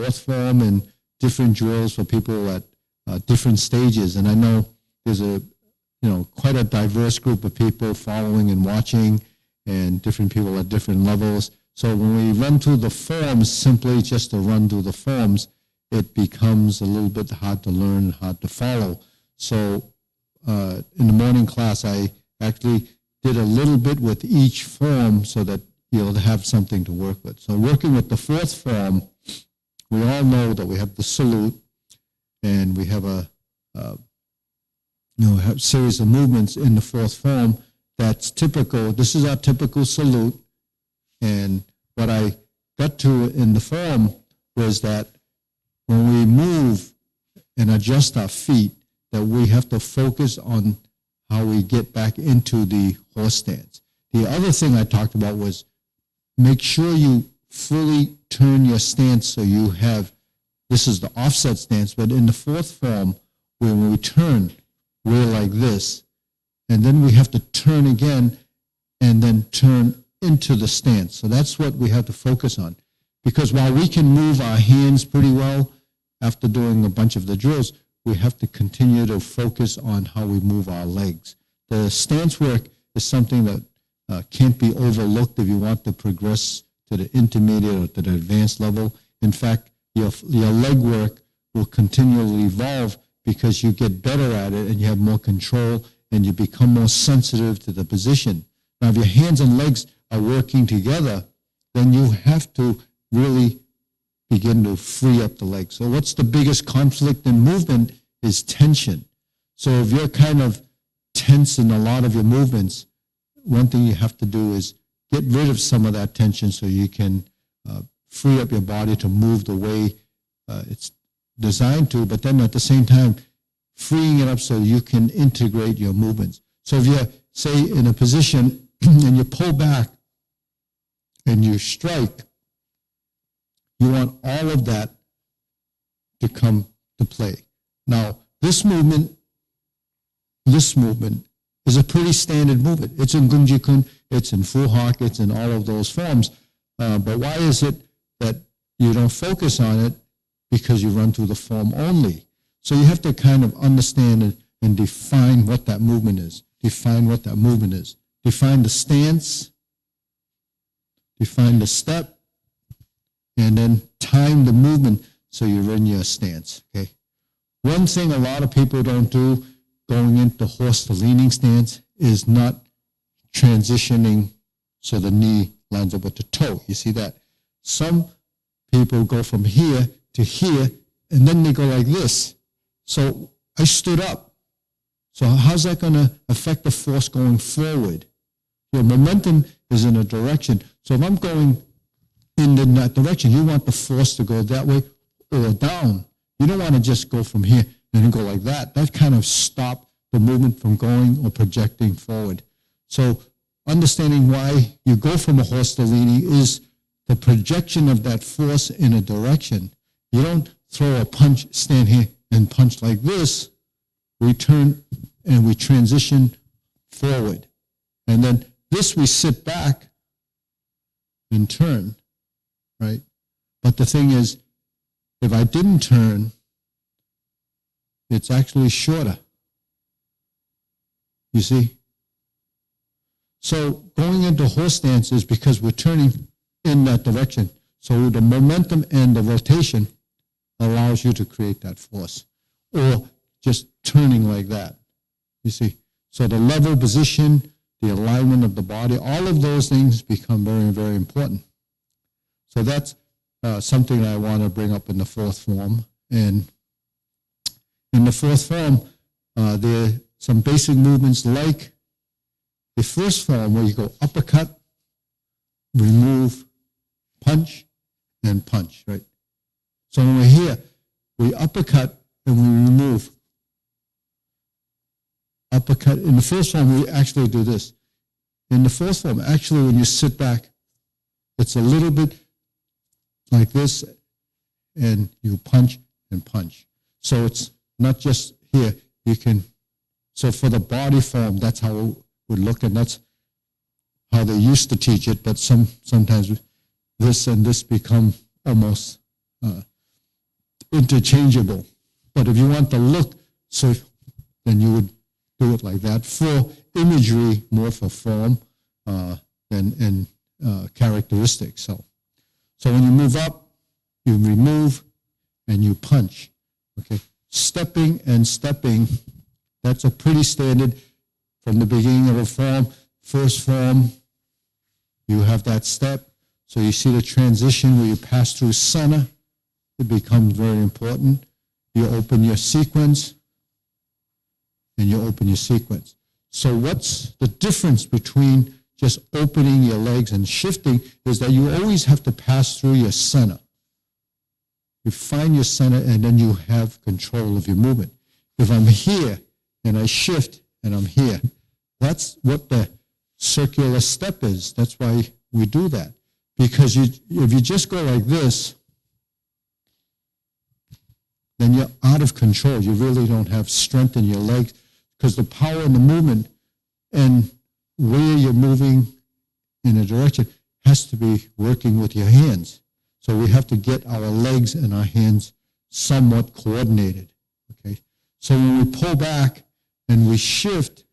fourth form and different drills for people at different stages. And I know there's quite a diverse group of people following and watching, and different people at different levels. So when we run through the forms, simply just to run through the forms, it becomes a little bit hard to learn, hard to follow. So in the morning class, I actually did a little bit with each form so that you'll have something to work with. So working with the fourth form, we all know that we have the salute, and we have a series of movements in the fourth form that's typical. This is our typical salute. And what I got to in the form was that when we move and adjust our feet, that we have to focus on how we get back into the horse stance. The other thing I talked about was make sure you fully turn your stance so you have, this is the offset stance, but in the fourth form, when we turn, we're like this, and then we have to turn again and then turn into the stance. So that's what we have to focus on. Because while we can move our hands pretty well after doing a bunch of the drills, we have to continue to focus on how we move our legs. The stance work is something that can't be overlooked if you want to progress to the intermediate or to the advanced level. In fact, your leg work will continually evolve because you get better at it and you have more control and you become more sensitive to the position. Now, if your hands and legs are working together, then you have to really begin to free up the legs. So what's the biggest conflict in movement is tension. So if you're kind of tense in a lot of your movements, one thing you have to do is get rid of some of that tension so you can free up your body to move the way it's designed to, but then at the same time, freeing it up so you can integrate your movements. So if you're, say, in a position and you pull back and you strike, you want all of that to come to play. Now, this movement is a pretty standard movement. It's in Gung Kun, it's in Fu Hak, it's in all of those forms. But why is it that you don't focus on it? Because you run through the form only. So you have to kind of understand it and define what that movement is. Define what that movement is. Define the stance, define the step, and then time the movement so you're in your stance, okay? One thing a lot of people don't do going into horse to leaning stance is not transitioning so the knee lines up with the toe. You see that? Some people go from here to here, and then they go like this. So I stood up. So how's that going to affect the force going forward? Your momentum is in a direction. So if I'm going in that direction, you want the force to go that way or down. You don't want to just go from here and then go like that. That kind of stops the movement from going or projecting forward. So understanding why you go from a horse to leaning is the projection of that force in a direction. You don't throw a punch, stand here and punch like this. We turn and we transition forward. And then this we sit back and turn, right? But the thing is, if I didn't turn, it's actually shorter. You see? So going into horse stance is because we're turning in that direction. So the momentum and the rotation allows you to create that force. Or just turning like that. You see? So the level, position, the alignment of the body, all of those things become very, very important. So that's something I want to bring up in the fourth form. And in the fourth form, there are some basic movements like the first form where you go uppercut, remove, punch, and punch, right? So when we're here, we uppercut and we remove. Uppercut. In the first form, we actually do this. In the fourth form, actually, when you sit back, it's a little bit like this, and you punch and punch. So it's not just here. You can, so for the body form, that's how it would look, and that's how they used to teach it, but sometimes this and this become almost interchangeable. But if you want the look, so then you would do it like that. For imagery, more for form and characteristics. So when you move up, you remove and you punch. Okay, stepping and stepping, that's a pretty standard from the beginning of a form. First form, you have that step. So you see the transition where you pass through center. It becomes very important. You open your sequence, and you open your sequence. So what's the difference between just opening your legs and shifting is that you always have to pass through your center. You find your center, and then you have control of your movement. If I'm here, and I shift, and I'm here, that's what the circular step is. That's why we do that. Because if you just go like this, then you're out of control. You really don't have strength in your legs because the power in the movement and where you're moving in a direction has to be working with your hands. So we have to get our legs and our hands somewhat coordinated. Okay. So when we pull back and we shift,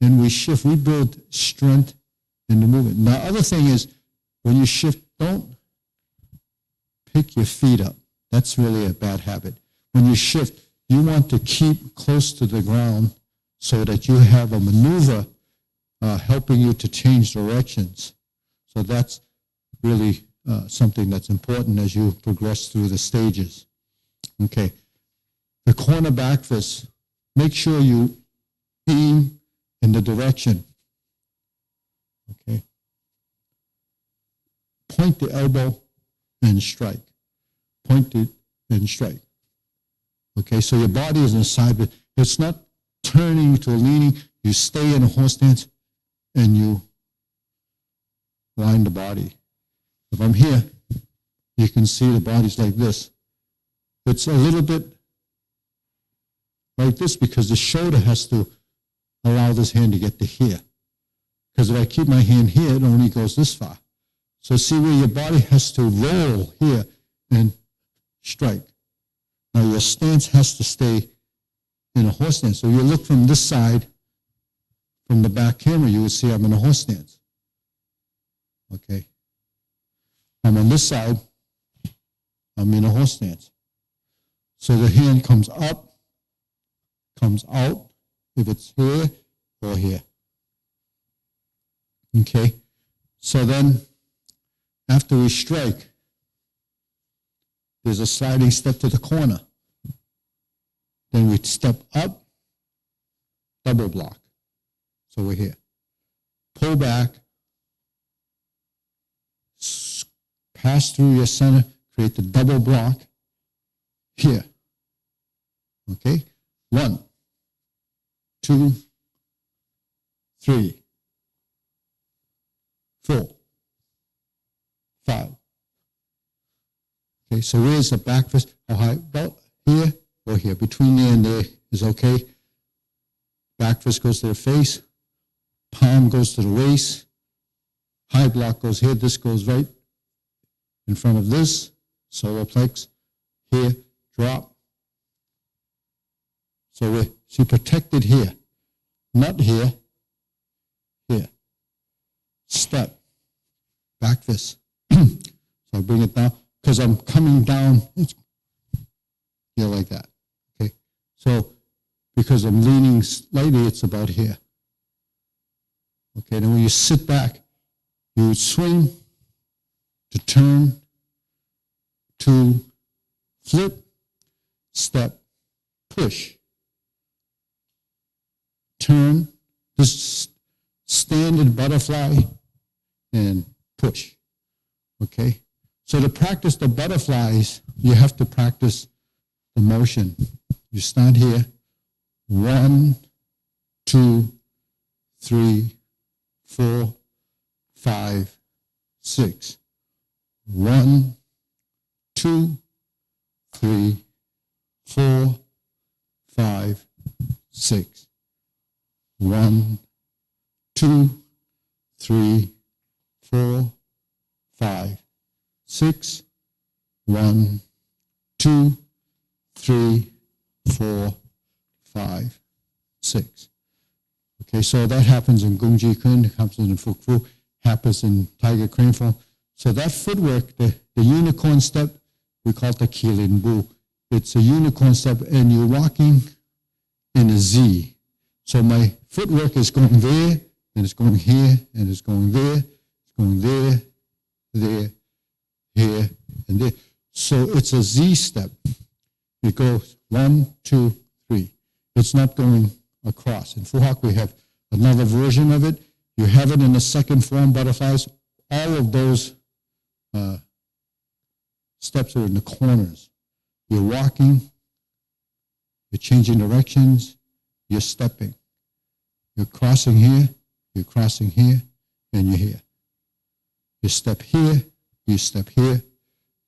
we build strength in the movement. Now, other thing is, when you shift, don't pick your feet up. That's really a bad habit. When you shift, you want to keep close to the ground so that you have a maneuver helping you to change directions. So that's really something that's important as you progress through the stages. Okay. The corner back fist, make sure you aim in the direction. Okay. Point the elbow and strike. Point it and strike. Okay, so your body is in a side, but it's not turning to a leaning. You stay in a horse stance and you line the body. If I'm here, you can see the body's like this. It's a little bit like this because the shoulder has to allow this hand to get to here. Because if I keep my hand here, it only goes this far. So see where your body has to roll here and strike. Now your stance has to stay in a horse stance. So you look from this side, from the back camera, you will see I'm in a horse stance. Okay. I'm on this side, I'm in a horse stance. So the hand comes up, comes out, if it's here or here. Okay. So then, after we strike, there's a sliding step to the corner. Then we step up, double block. So we're here. Pull back, pass through your center, create the double block here. Okay? 1, 2, 3, 4, 5. Okay, so where's the back fist? How high? About here or here. Between there and there is okay. Back fist goes to the face. Palm goes to the waist. High block goes here. This goes right in front of this. Solar plex. Here. Drop. So we're protected here. Not here. Here. Step. Back fist. So I bring it down. Because I'm coming down here like that. Okay? So because I'm leaning slightly, it's about here. Okay, then when you sit back, you swing to turn to flip, step, push. Turn, this standard butterfly, and push. Okay? So to practice the butterflies, you have to practice the motion. You start here. 1, 2, 3, 4, 5, 6. 1, 2, 3, 4, 5, 6. 1, 2, 3, 4, 5, 6. 1, 2, 3, 4, 5, 6. Okay, so that happens in Gung Kuen, happens in Fook, happens in Tiger Crane form. So that footwork, the unicorn step, we call it the Kilin Bu. It's a unicorn step, and you're walking in a Z. So my footwork is going there, and it's going here, and it's going there, it's going there, there, here, and there. So it's a Z step. It goes 1, 2, 3. It's not going across. In Fook, we have another version of it. You have it in the second form, butterflies. All of those steps are in the corners. You're walking, you're changing directions, you're stepping. You're crossing here, and you're here. You step here, you step here,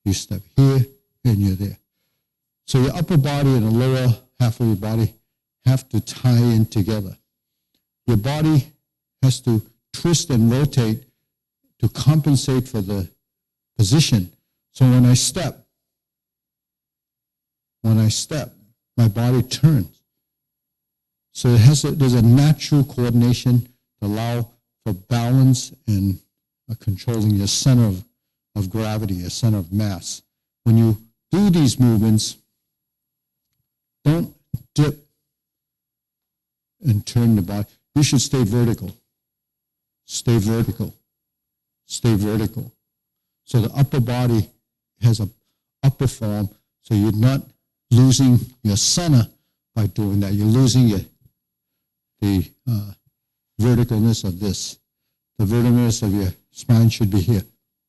you step here, and you're there. So your upper body and the lower half of your body have to tie in together. Your body has to twist and rotate to compensate for the position. So when I step, my body turns. So there's a natural coordination to allow for balance and controlling your center of gravity, your center of mass. When you do these movements, don't dip and turn the body. You should stay vertical. Stay vertical. Stay vertical. So the upper body has an upper form, so you're not losing your center by doing that. You're losing the verticalness of this. The verticalness of your spine should be here.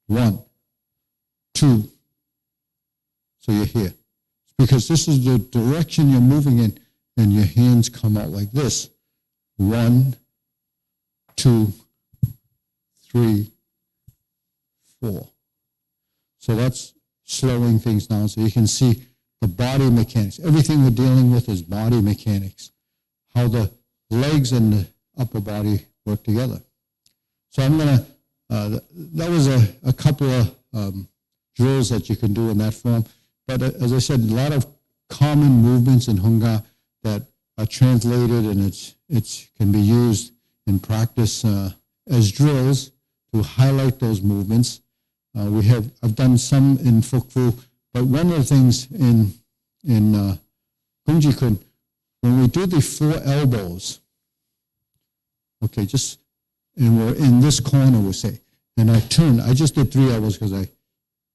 1, 2. So you're here. Because this is the direction you're moving in, and your hands come out like this. 1, 2, 3, 4. So that's slowing things down so you can see the body mechanics. Everything we're dealing with is body mechanics, how the legs and the upper body work together. So I'm going to, that was a couple of drills that you can do in that form. But as I said, a lot of common movements in Hung Gar that are translated, and it can be used in practice as drills to highlight those movements. I've done some in Fook, but one of the things in Gung Kuen, when we do the 4 elbows, okay, and we're in this corner, we'll say, and I turn. I just did 3 elbows because I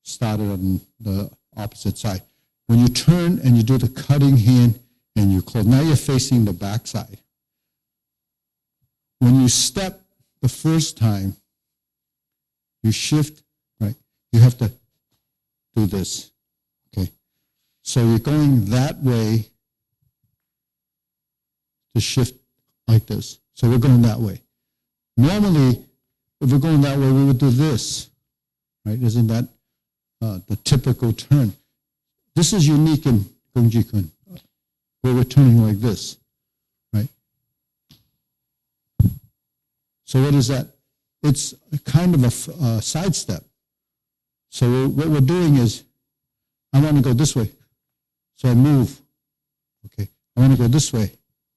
started on the opposite side. When you turn and you do the cutting hand and you close, now you're facing the back side. When you step the first time, you shift, right? You have to do this, okay? So you're going that way to shift like this. So we're going that way. Normally, if we're going that way, we would do this, right? Isn't that the typical turn? This is unique in Gung Kuen, where we're turning like this, right? So what is that? It's kind of a side step. So what we're doing is, I want to go this way, so I move. Okay, I want to go this way,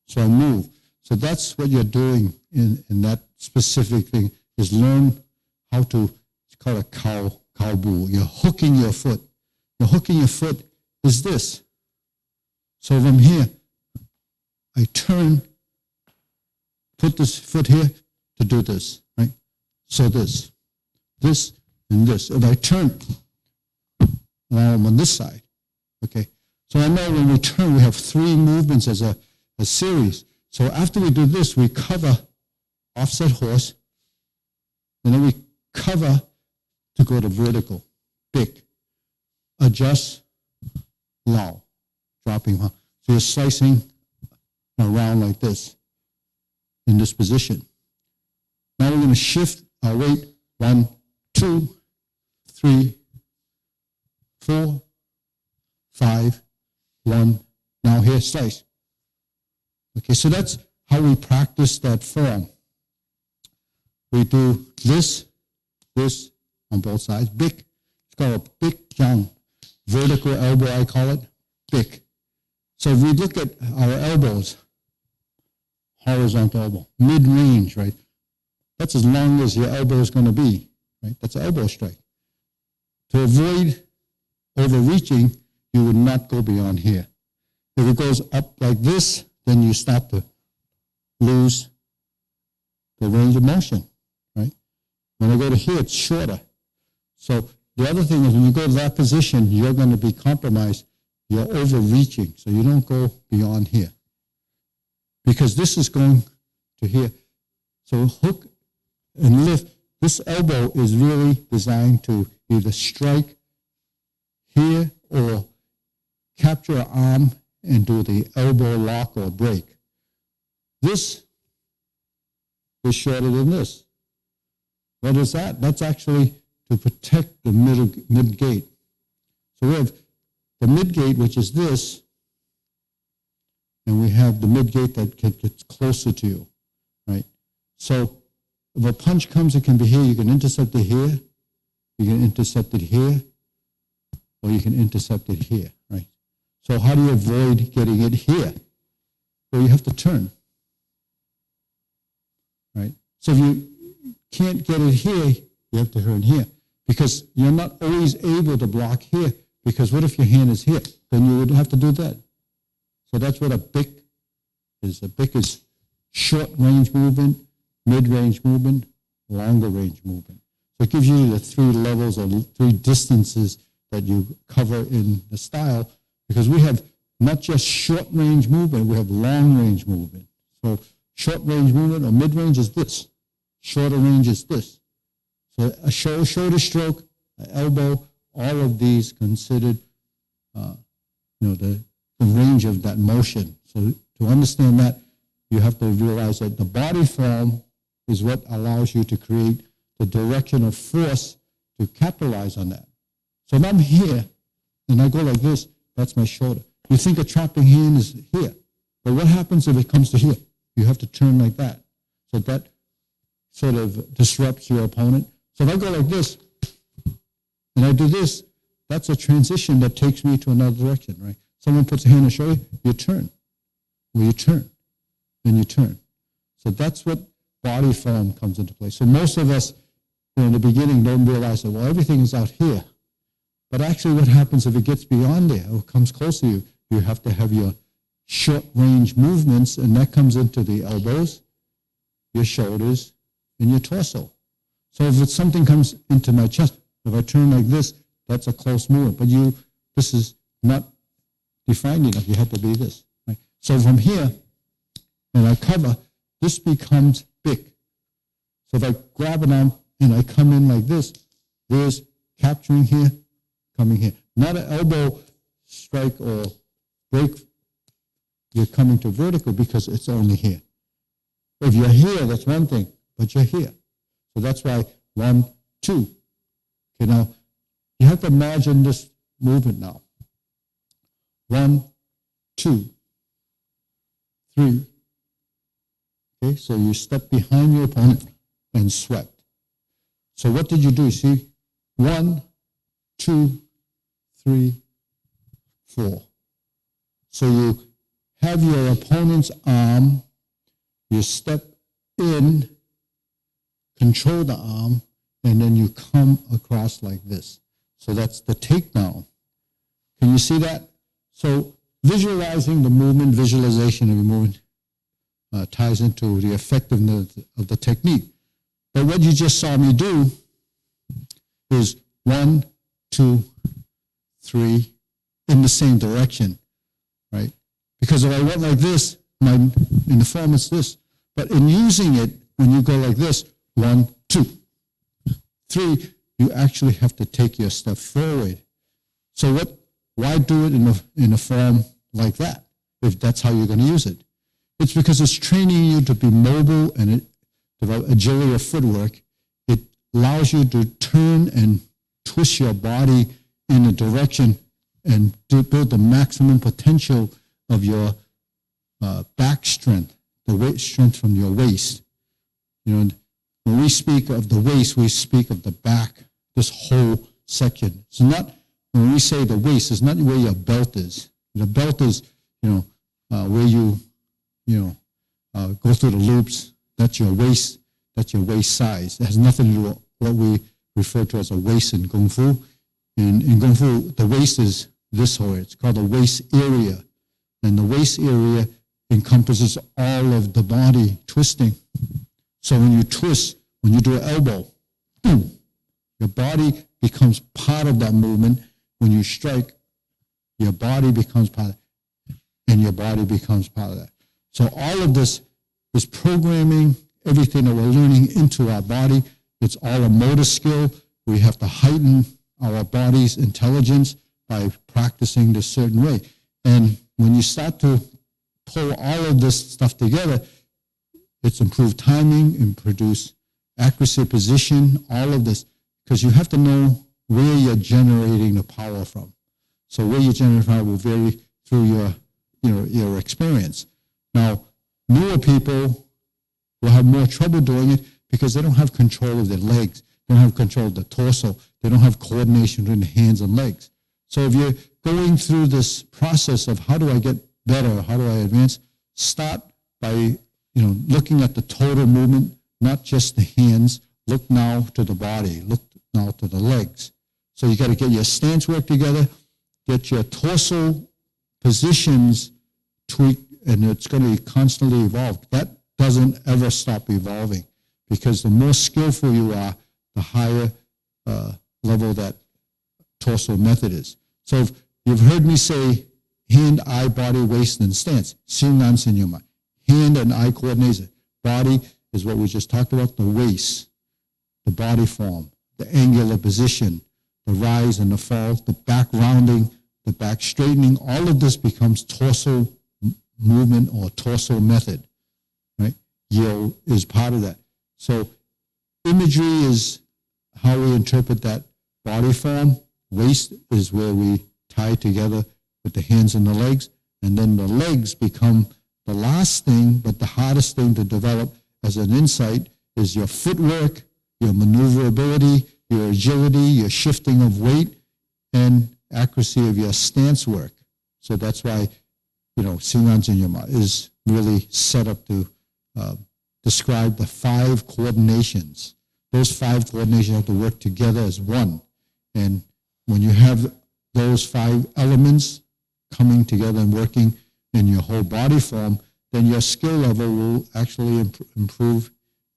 so I move. So that's what you're doing in that specific thing, is learn how to, it's called a cow bu. You're hooking your foot. You're hooking your foot is this. So from here, I turn, put this foot here to do this, right? So this, and this. If I turn, now I'm on this side, okay? So I know when we turn, we have 3 movements as a series. So after we do this, we cover offset horse, and then we cover to go to vertical, big, adjust, low, dropping. So you're slicing around like this in this position. Now we're going to shift our weight. 1, 2, 3, 4, 5, 1. Now here, slice. Okay, so that's how we practice that form. We do this on both sides. Big, it's called a big jump. Vertical elbow, I call it. Big. So if we look at our elbows, horizontal elbow, mid-range, right? That's as long as your elbow is going to be, right? That's an elbow strike. To avoid overreaching, you would not go beyond here. If it goes up like this, then you start to lose the range of motion, right? When I go to here, it's shorter. So the other thing is when you go to that position, you're going to be compromised. You're overreaching, so you don't go beyond here. Because this is going to here. So hook and lift, this elbow is really designed to either strike here or capture an arm and do the elbow lock or break. This is shorter than this. What is that? That's actually to protect the mid gate. So we have the mid gate, which is this, and we have the mid gate that gets closer to you, right? So if a punch comes, it can be here. You can intercept it here, you can intercept it here, or you can intercept it here, right? So how do you avoid getting it here? Well, you have to turn, right? So if you can't get it here, you have to turn here, because you're not always able to block here, because what if your hand is here? Then you would have to do that. So that's what a bick is. A bick is short range movement, mid-range movement, longer range movement. So it gives you the three levels or three distances that you cover in the style, because we have not just short range movement, we have long range movement. So short range movement or mid-range is this. Shorter range is this. So a shoulder stroke, an elbow, all of these considered the range of that motion. So to understand that, you have to realize that the body form is what allows you to create the direction of force to capitalize on that. So if I'm here and I go like this, that's my shoulder. You think a trapping hand is here, but what happens if it comes to here? You have to turn like that. So that sort of disrupts your opponent. So if I go like this and I do this, that's a transition that takes me to another direction, right? Someone puts a hand on the shoulder, you turn. Well, you turn, then you turn. So that's what body form comes into play. So most of us, in the beginning, don't realize that, well, everything is out here. But actually what happens if it gets beyond there or comes close to you, you have to have your short range movements, and that comes into the elbows, your shoulders, and your torso. So if something comes into my chest, if I turn like this, that's a close movement. But this is not defined enough. You have to be this. Right? So from here, and I cover, this becomes big. So if I grab an arm and I come in like this, there's capturing here, coming here. Not an elbow strike or break. You're coming to vertical because it's only here. If you're here, that's one thing, but you're here. So that's why 1, 2. Okay, now you have to imagine this movement now. 1, 2, 3. Okay, so you step behind your opponent and swept. So what did you do? See, 1, 2, 3, 4. So you have your opponent's arm, you step in, control the arm, and then you come across like this. So that's the takedown. Can you see that? So visualizing the movement, visualization of the movement ties into the effectiveness of the technique. But what you just saw me do is 1, 2, 3 in the same direction, right? Because if I went like this, in the form it's this. But in using it, when you go like this, 1, 2, 3, you actually have to take your step forward. So why do it in a form like that, if that's how you're going to use it? It's because it's training you to be mobile and develop agility of footwork. It allows you to turn and twist your body in a direction and to build the maximum potential of your back strength, the weight strength from your waist. When we speak of the waist, we speak of the back, this whole section. It's not, when we say the waist, it's not where your belt is. The belt is where you go through the loops, that's your waist size. It has nothing to do with what we refer to as a waist in Kung Fu. In Kung Fu, the waist is this whole, it's called the waist area. And the waist area encompasses all of the body twisting. So when you twist, when you do an elbow, boom, your body becomes part of that movement. When you strike, your body becomes part of it, and your body becomes part of that. So all of this is programming everything that we're learning into our body. It's all a motor skill. We have to heighten our body's intelligence by practicing this certain way. And when you start to pull all of this stuff together, it's improved timing and produce accuracy, position, all of this, because you have to know where you're generating the power from. So where you generate power will vary through your experience. Now, newer people will have more trouble doing it because they don't have control of their legs. They don't have control of the torso. They don't have coordination between the hands and legs. So if you're going through this process of how do I get better, how do I advance, start by looking at the total movement, not just the hands. Look now to the body. Look now to the legs. So you got to get your stance work together, get your torso positions tweaked, and it's going to be constantly evolved. That doesn't ever stop evolving, because the more skillful you are, the higher level that torso method is. So if you've heard me say hand, eye, body, waist, and stance. Hand and eye coordination. Body is what we just talked about, the waist, the body form, the angular position, the rise and the fall, the back rounding, the back straightening. All of this becomes torso movement or torso method, right? Yield is part of that. So imagery is how we interpret that body form. Waist is where we tie together with the hands and the legs. And then the legs become the last thing, but the hardest thing to develop as an insight is your footwork, your maneuverability, your agility, your shifting of weight, and accuracy of your stance work. So that's why, Seong is really set up to describe the 5 coordinations. Those 5 coordinations have to work together as one. And when you have those 5 elements coming together and working in your whole body form, then your skill level will actually improve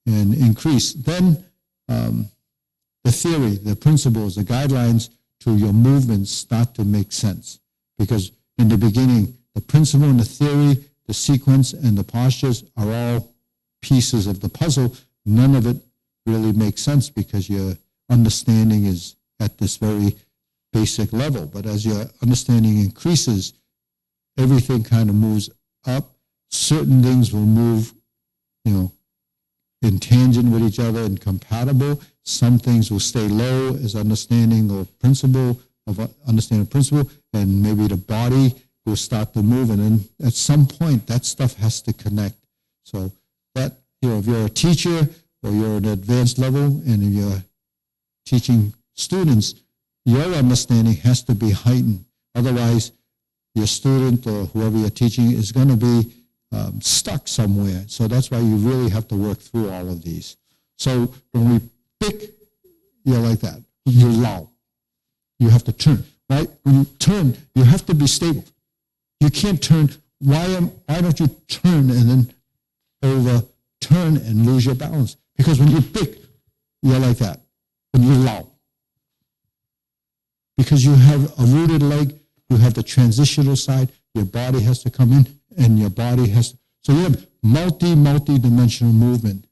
and increase. Then the theory, the principles, the guidelines to your movements start to make sense. Because in the beginning, the principle and the theory, the sequence and the postures are all pieces of the puzzle. None of it really makes sense because your understanding is at this very basic level. But as your understanding increases, everything kind of moves up. Certain things will move, in tangent with each other and compatible. Some things will stay low as understanding or principle of understanding principle, and maybe the body will start to move. And then at some point, that stuff has to connect. So that, if you're a teacher or you're at an advanced level and if you're teaching students, your understanding has to be heightened. Otherwise, your student or whoever you're teaching is going to be stuck somewhere. So that's why you really have to work through all of these. So when we pick, you're like that. You low. You have to turn, right? When you turn, you have to be stable. You can't turn. Why don't you turn and then overturn and lose your balance? Because when you pick, you're like that. When you low. Because you have a rooted leg, you have the transitional side, your body has to come in, and your body has to. So you have multi-dimensional movement.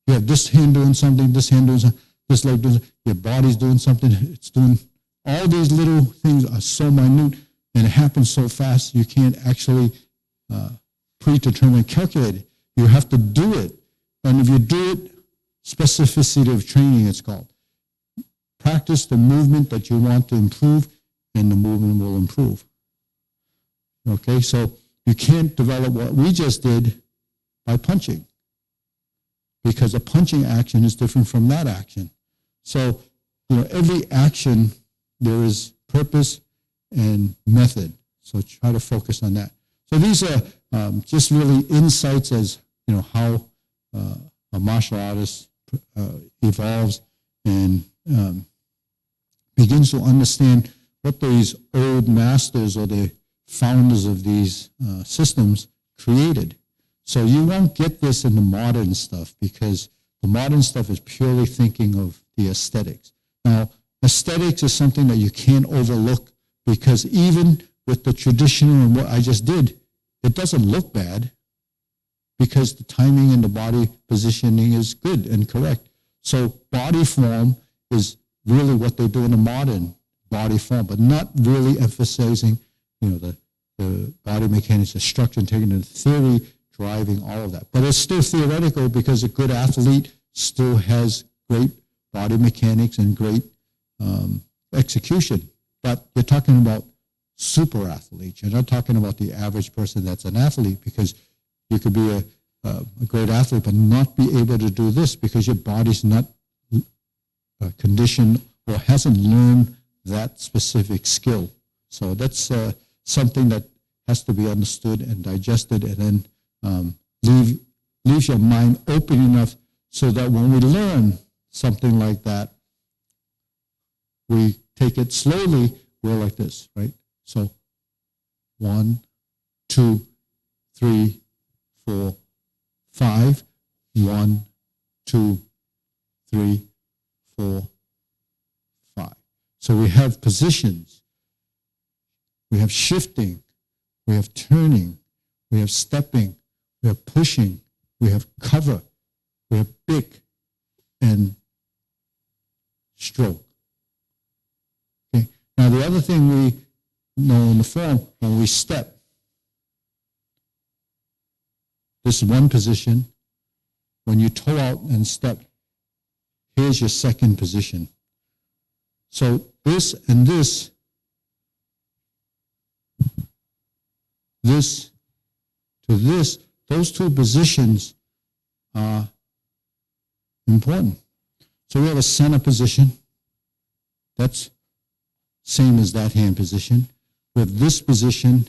You have this hand doing something, this hand doing something, this leg doing something, your body's doing something, it's doing. All these little things are so minute, and it happens so fast, you can't actually predetermine, calculate it. You have to do it. And if you do it, specificity of training, it's called. Practice the movement that you want to improve, and the movement will improve. Okay, so you can't develop what we just did by punching, because a punching action is different from that action. So, every action, there is purpose and method. So try to focus on that. So these are just really insights as, how a martial artist evolves and begins to understand what these old masters or the founders of these systems created. So you won't get this in the modern stuff because the modern stuff is purely thinking of the aesthetics. Now, aesthetics is something that you can't overlook because even with the traditional and what I just did, it doesn't look bad because the timing and the body positioning is good and correct. So body form is really what they do in the modern body form, but not really emphasizing, the body mechanics, the structure, and taking the theory, driving all of that. But it's still theoretical because a good athlete still has great body mechanics and great execution. But you're talking about super athletes. You're not talking about the average person that's an athlete, because you could be a great athlete but not be able to do this because your body's not conditioned or hasn't learned that specific skill. So that's something that has to be understood and digested, and then leaves your mind open enough so that when we learn something like that, we take it slowly. We're like this, right? So 1, 2, 3, 4, 5. 1, 2, 3, 4, 5. So we have positions. We have shifting. We have turning. We have stepping. We have pushing. We have cover. We have pick and stroke. Okay. Now the other thing we know in the form, when we step, this is one position. When you toe out and step, here's your second position. So this and this to this, those two positions are important. So we have a center position. That's same as that hand position. We have this position,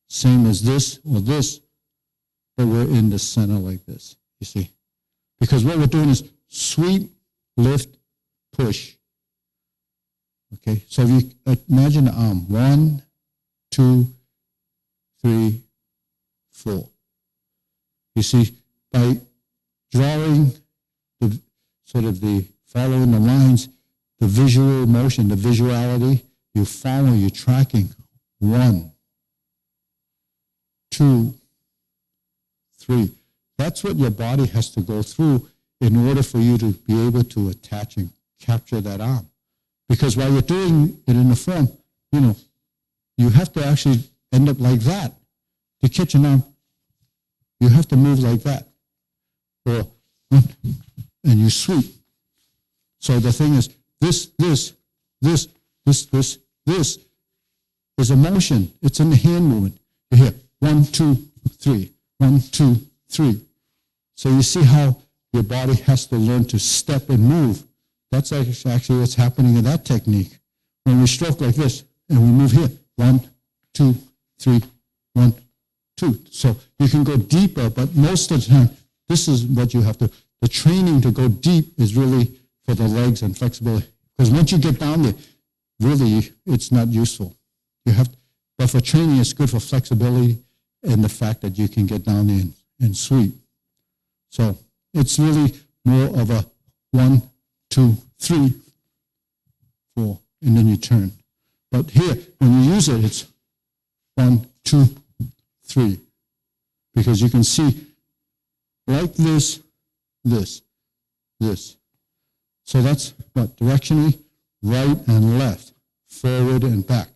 same as this or this, but we're in the center like this, you see. Because what we're doing is sweep, lift, push. Okay, so if you imagine the arm, 1, 2, 3, 4. You see, by drawing the sort of the following the lines, the visual motion, the visuality, you follow, you're tracking 1, 2, 3. That's what your body has to go through in order for you to be able to attach and capture that arm. Because while you're doing it in the form, you have to actually end up like that. To catch an arm, you have to move like that. Or, and you sweep. So the thing is, this is a motion. It's in the hand movement. You hear 1, 2, 3, 1, 2, 3. So you see how your body has to learn to step and move. That's actually what's happening in that technique. When we stroke like this and we move here, 1, 2, 3, 1, 2. So you can go deeper, but most of the time, this is what you have to. The training to go deep is really for the legs and flexibility. Because once you get down there, really, it's not useful. But for training, it's good for flexibility and the fact that you can get down there and sweep. So it's really more of a 1, 2, 3, 4, and then you turn. But here, when you use it, it's 1, 2, 3. Because you can see like this. So that's what? Directionally, right and left, forward and back.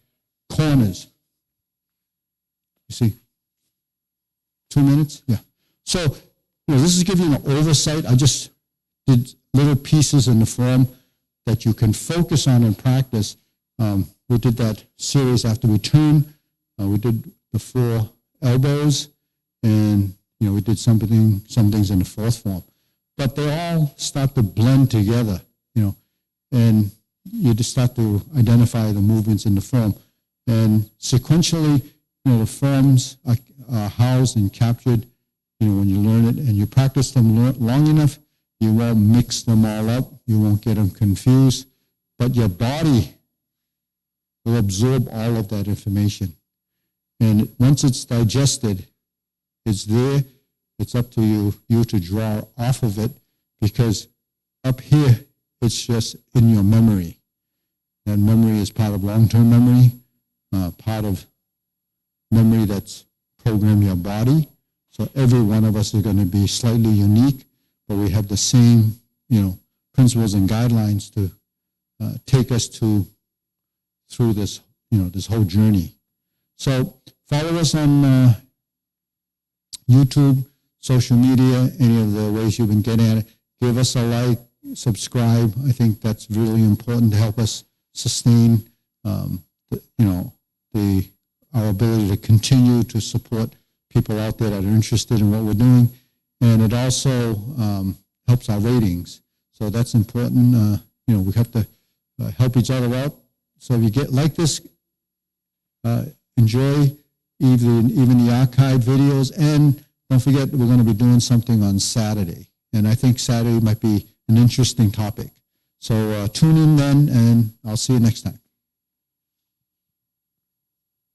Corners. You see? 2 minutes? Yeah. So, this is giving you an oversight. I just did little pieces in the form that you can focus on and practice. We did that series after we turned. We did the 4 elbows, and we did some things in the 4th form. But they all start to blend together, and you just start to identify the movements in the form. And sequentially, the forms are housed and captured, when you learn it and you practice them long enough, you won't mix them all up. You won't get them confused. But your body will absorb all of that information. And once it's digested, it's there. It's up to you to draw off of it, because up here, it's just in your memory. That memory is part of long-term memory, part of memory that's programmed your body. So every one of us is going to be slightly unique, but we have the same, principles and guidelines to take us through this, this whole journey. So follow us on YouTube, social media, any of the ways you've been getting at it. Give us a like, subscribe. I think that's really important to help us sustain, our ability to continue to support people out there that are interested in what we're doing. And it also helps our ratings. So that's important. We have to help each other out. So if you get like this, enjoy even the archived videos. And don't forget, we're going to be doing something on Saturday. And I think Saturday might be an interesting topic. So tune in then, and I'll see you next time.